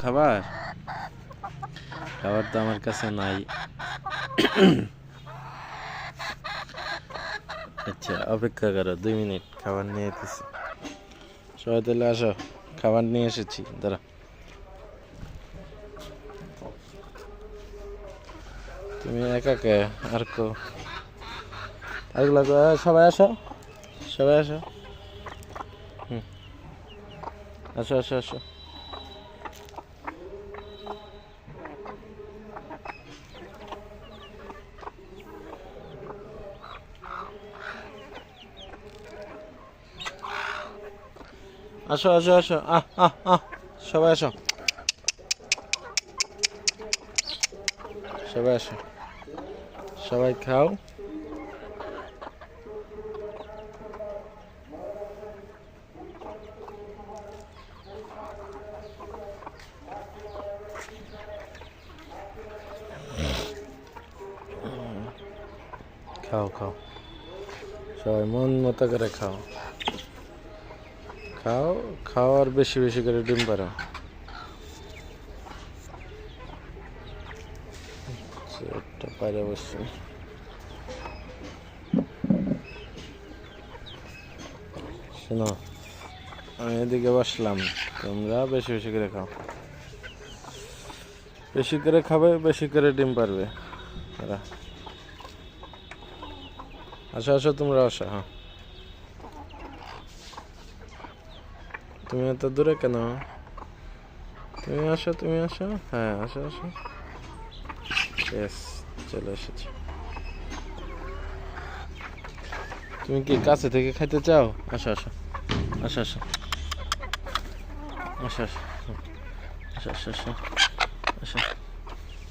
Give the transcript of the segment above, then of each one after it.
খাবার খাবার তো আমার কাছে নাই। আচ্ছা অপেক্ষা করো 2 মিনিট, খাবার নিয়ে এসেছি। সবাই তাহলে আসো, খাবার নিয়ে এসেছি, দাঁড়া। তুমি একা কে? আর কো সবাই আসো, সবাই আসো। আসো আসো আসো। আসো আসো আসো, আহ আহ আহ, সবাই আসো, সবাই আসো, সবাই খাও। খাও খাও, সবাই মন মতো করে খাও। খাও খাও, আর বেশি বেশি করে ডিম পারো। একটা পারে অবশ্যই। শোনো, আমি এদিকে বসলাম, তোমরা বেশি বেশি করে খাও। বেশি করে খাবে, বেশি করে ডিম পারবে। আসো আসো, তোমরা আসো। হ্যাঁ, তুমি এত দূরে কেন? তুমি আসো, তুমি আসো। হ্যাঁ আসো আসো। ইয়েস, চলে এসেছি। তুমি কি কাছে থেকে খাইতে চাও? আসো আসো আসো আসো আসো আসো আসো আসো আসো।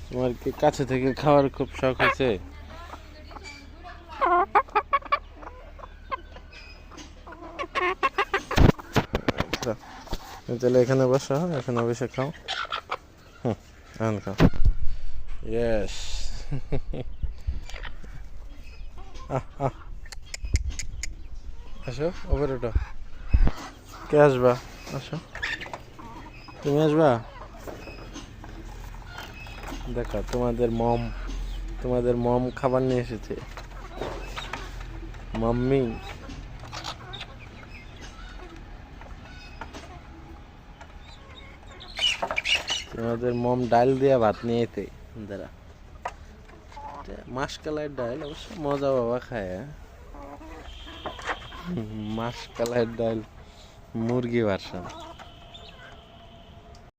তোমার কি কাছে থেকে খাওয়ার খুব শখ হয়েছে? তাহলে এখানে বসো, এখানে বসে খাও। এখন খাও। ইয়েস। আসো, ওপরে ওঠো। কে আসবা? আসো, তুমি আসবা। দেখো, তোমাদের মম খাবার নিয়ে এসেছে। মাম্মি, তোমাদের মম ডাল দিয়া ভাত নিয়ে এতে। দাঁড়া, মাসকালাই ডাল অবশ্য মজা বাবা খায়। মাসকালাই ডাল মুরগি ভার্সন।